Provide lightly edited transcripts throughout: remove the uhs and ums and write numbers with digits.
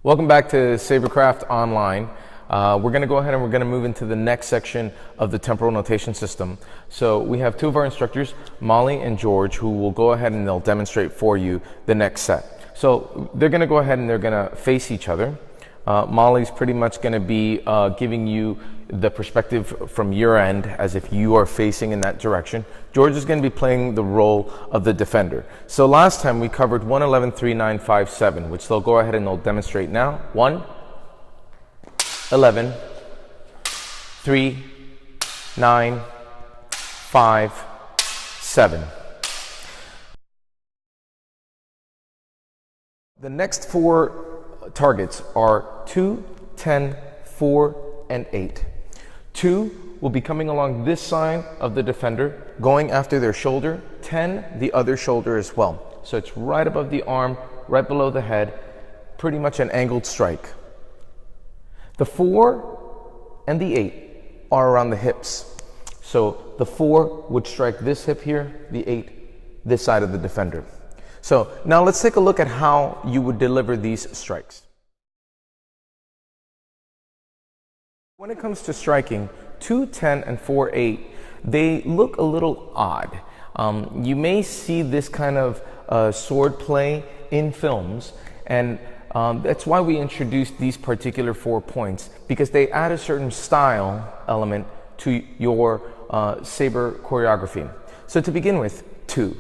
Welcome back to Sabercraft Online. We're going to go ahead and we're going to move into the next section of the temporal notation system. So we have two of our instructors, Molly and George, who will go ahead and they'll demonstrate for you the next set. So they're going to go ahead and they're going to face each other. Molly's pretty much going to be giving you the perspective from your end as if you are facing in that direction. George is going to be playing the role of the defender. So last time we covered 1, 11, 3, 9, 5, 7, which they'll go ahead and they'll demonstrate now. 1, 11, 3, 9, 5, 7. The next four targets are 2, 10, 4, and 8. 2 will be coming along this side of the defender, going after their shoulder. 10, the other shoulder as well. So it's right above the arm, right below the head, pretty much an angled strike. The 4 and the 8 are around the hips. So the 4 would strike this hip here, the 8 this side of the defender. So now let's take a look at how you would deliver these strikes. When it comes to striking, 2, 10, and 4, 8, they look a little odd. You may see this kind of sword play in films, and that's why we introduced these particular 4 points, because they add a certain style element to your saber choreography. So to begin with, 2.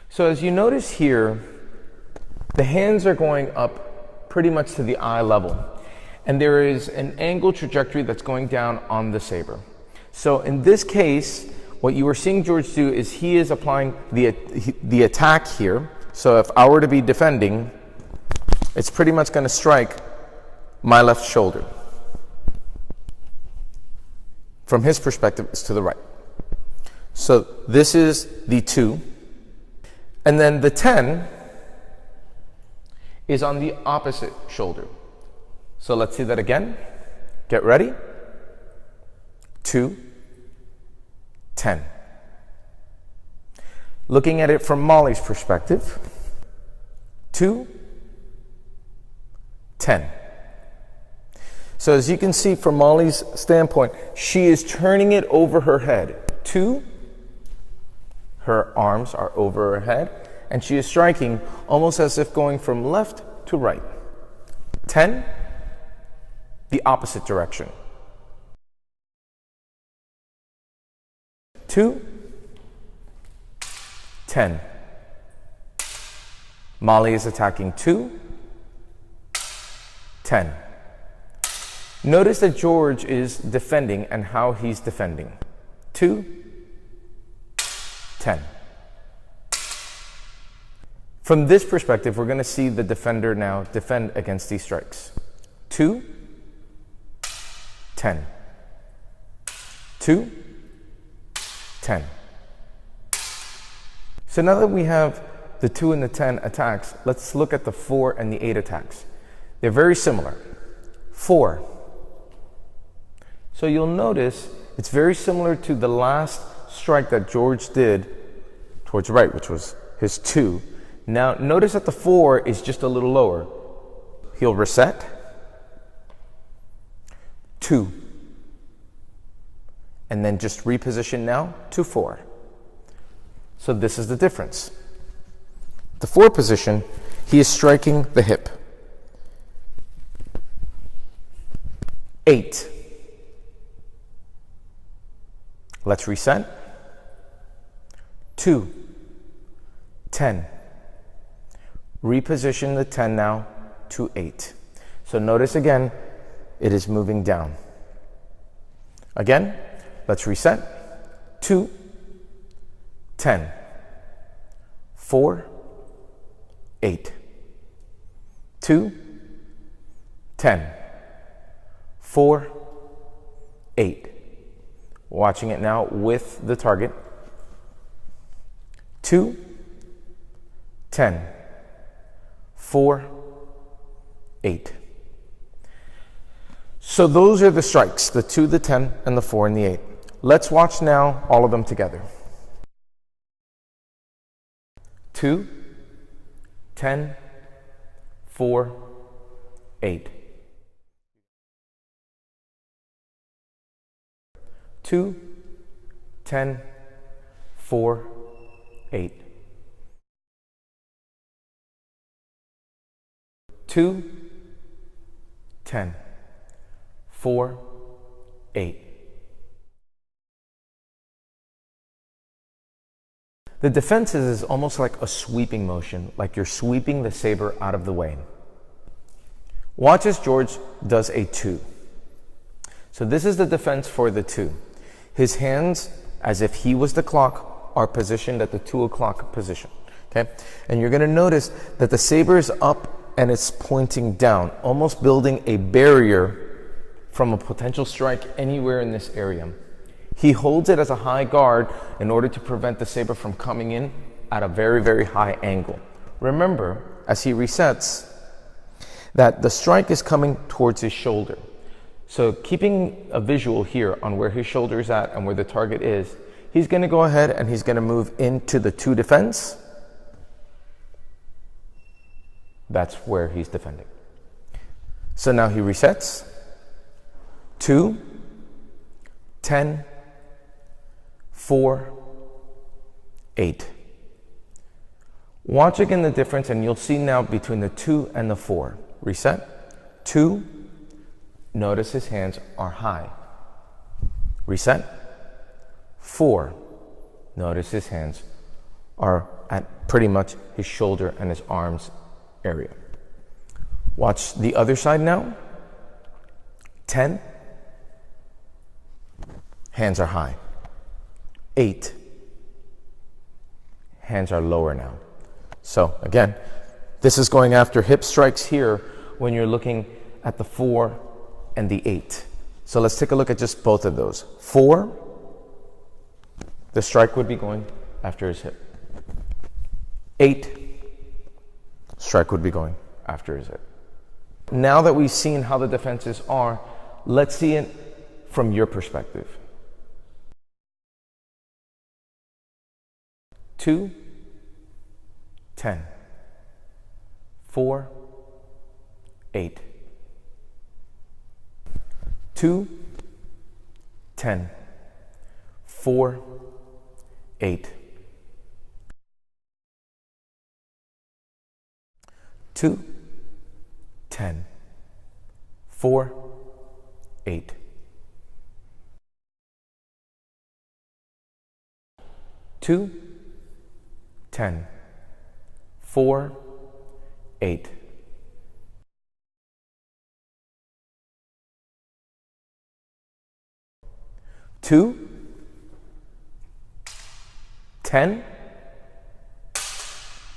So as you notice here, the hands are going up pretty much to the eye level. And there is an angle trajectory that's going down on the saber. So in this case, what you are seeing George do is he is applying the attack here. So if I were to be defending, it's pretty much going to strike my left shoulder. From his perspective, it's to the right. So this is the 2. And then the 10 is on the opposite shoulder. So let's see that again. Get ready. 2, 10. Looking at it from Molly's perspective, 2, 10. So as you can see from Molly's standpoint, she is turning it over her head. 2, her arms are over her head, and she is striking almost as if going from left to right. 10, the opposite direction. 2, 10. Molly is attacking 2, 10. Notice that George is defending and how he's defending. 2, 10. From this perspective, we're going to see the defender now defend against these strikes. 2, 10. 2, 10. So now that we have the 2 and the 10 attacks, let's look at the 4 and the 8 attacks. They're very similar. 4. So you'll notice it's very similar to the last strike that George did towards the right, which was his 2. Now notice that the 4 is just a little lower. He'll reset. 2. And then just reposition now to 4. So this is the difference. The 4 position, he is striking the hip. 8. Let's reset. 2, 10. Reposition the 10 now to 8. So notice again, it is moving down. Again, let's reset. 2, 10. 4, 8. 2, 10. 4, 8. Watching it now with the target. 2, 10. 4, 8. So those are the strikes, the 2, the 10, and the 4 and the 8. Let's watch now all of them together. 2, 10, 4, 8. 2, 10, 4, 8. 2, 10, 4, 8. The defenses is almost like a sweeping motion, like you're sweeping the saber out of the way. Watch as George does a 2. So this is the defense for the 2. His hands, as if he was the clock, are positioned at the 2 o'clock position. Okay? And you're going to notice that the saber is up and it's pointing down, almost building a barrier from a potential strike anywhere in this area. He holds it as a high guard in order to prevent the saber from coming in at a very, very high angle. Remember, as he resets, that the strike is coming towards his shoulder. So keeping a visual here on where his shoulder is at and where the target is, he's going to go ahead and he's going to move into the 2 defense. That's where he's defending. So now he resets. 2, 10, 4, 8. Watch again the difference and you'll see now between the 2 and the 4. Reset. 2, notice his hands are high. Reset. 4, notice his hands are at pretty much his shoulder and his arms area. Watch the other side now. 10, hands are high. 8, hands are lower now. So again, this is going after hip strikes here when you're looking at the 4 and the 8. So let's take a look at just both of those. 4, the strike would be going after his hip. 8, strike would be going after his hip. Now that we've seen how the defenses are, let's see it from your perspective. 2, 10, 4, 8. 2, 10, 4, 8. 2, 10, 4, 8. 2, 10, 4, 8. 2, 10,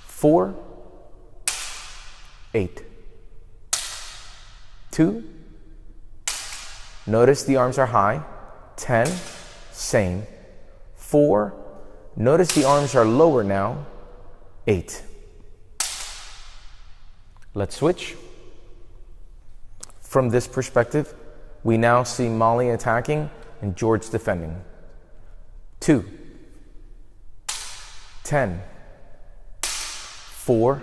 4, 8. 2, notice the arms are high. 10, same. 4, notice the arms are lower now. 8. Let's switch. From this perspective, we now see Molly attacking and George defending. 2, 10, 4,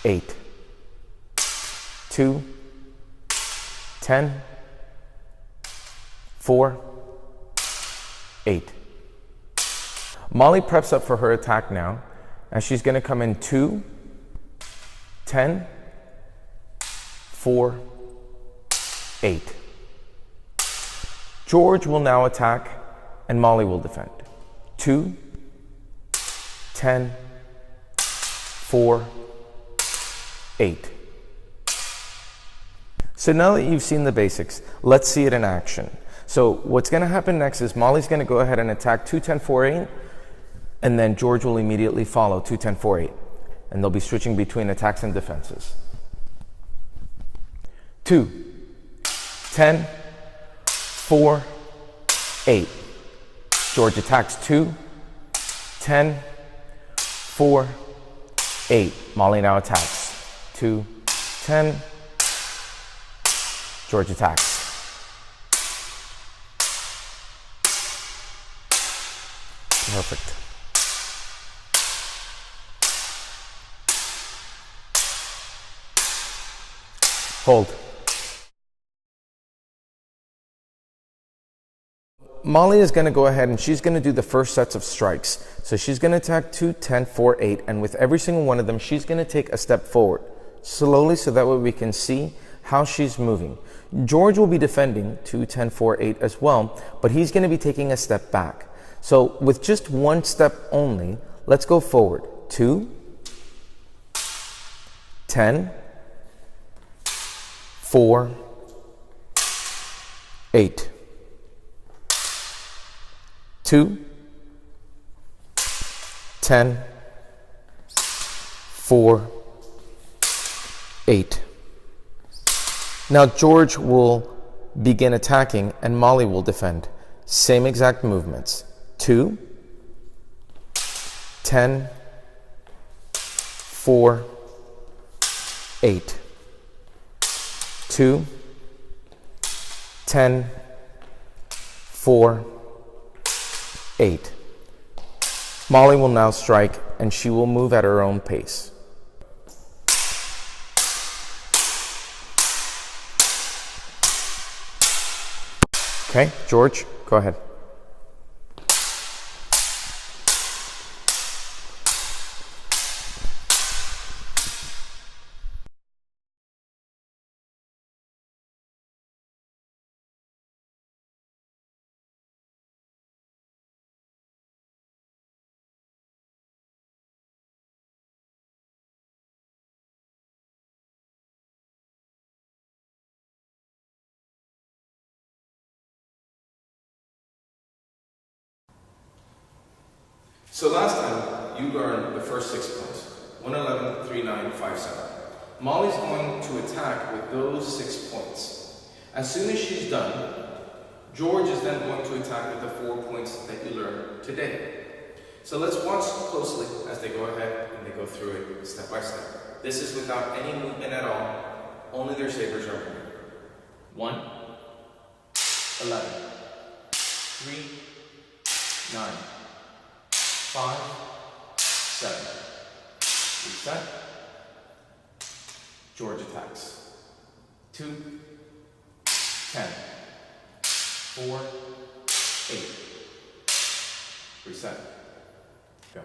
8. 2, 10, 4, 8. Molly preps up for her attack now, and she's going to come in 2, 10, 4, 8. George will now attack, and Molly will defend. 2, 10, 4, 8. So now that you've seen the basics, let's see it in action. So what's going to happen next is Molly's going to go ahead and attack 2, 10, 4, 8, and then George will immediately follow 2, 10, 4, 8. And they'll be switching between attacks and defenses. 2, 10, 4, 8. George attacks 2, 10, 4, 8. Molly now attacks 2, 10. George attacks. Perfect. Hold. Molly is going to go ahead and she's going to do the first sets of strikes. So she's going to attack 2, 10, 4, 8, and with every single one of them, she's going to take a step forward, slowly, so that way we can see how she's moving. George will be defending 2, 10, 4, 8 as well, but he's going to be taking a step back. So with just one step only, let's go forward. 2, 10, 4, 8. 2, 10, 4, 8. Now George will begin attacking and Molly will defend. Same exact movements. 2, 10, 4, 8. 2, 10, 4, 8. Molly will now strike and she will move at her own pace. Okay, George, go ahead. So last time, you learned the first 6 points. 111, 3, 9, 5, 7. Molly's going to attack with those 6 points. As soon as she's done, George is then going to attack with the 4 points that you learned today. So let's watch closely as they go ahead and they go through it step by step. This is without any movement at all, only their sabers are moving. 1, 11, 3, 9, 5, 7. Reset. George attacks. 2, 10, 4, 8. Reset. Go.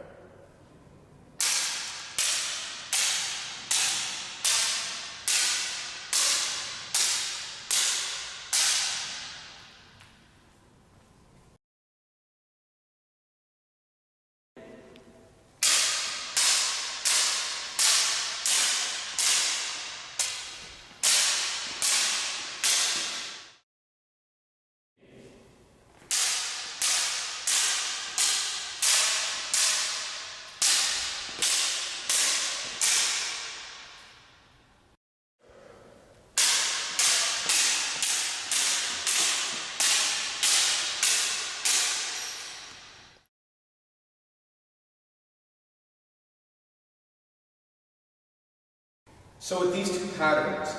So with these two patterns,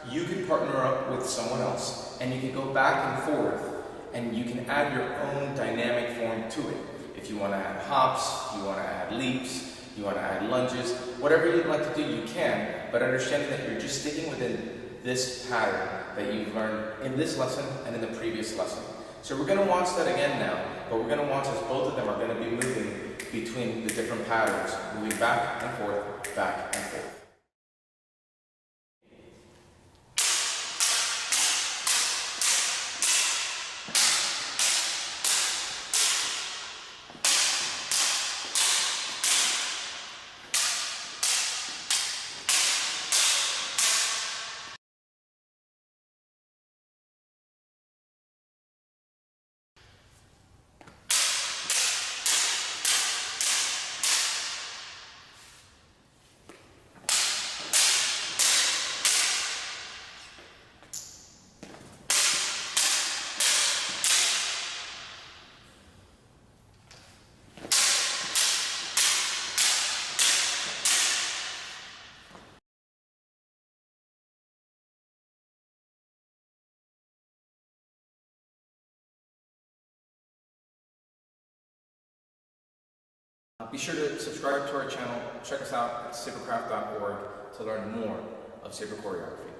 you can partner up with someone else and you can go back and forth and you can add your own dynamic form to it. If you want to add hops, you want to add leaps, you want to add lunges, whatever you'd like to do, you can, but understanding that you're just sticking within this pattern that you've learned in this lesson and in the previous lesson. So we're going to watch that again now, but we're going to watch as both of them are going to be moving between the different patterns, moving back and forth, back and forth. Be sure to subscribe to our channel, check us out at saber-choreography.org to learn more of saber choreography.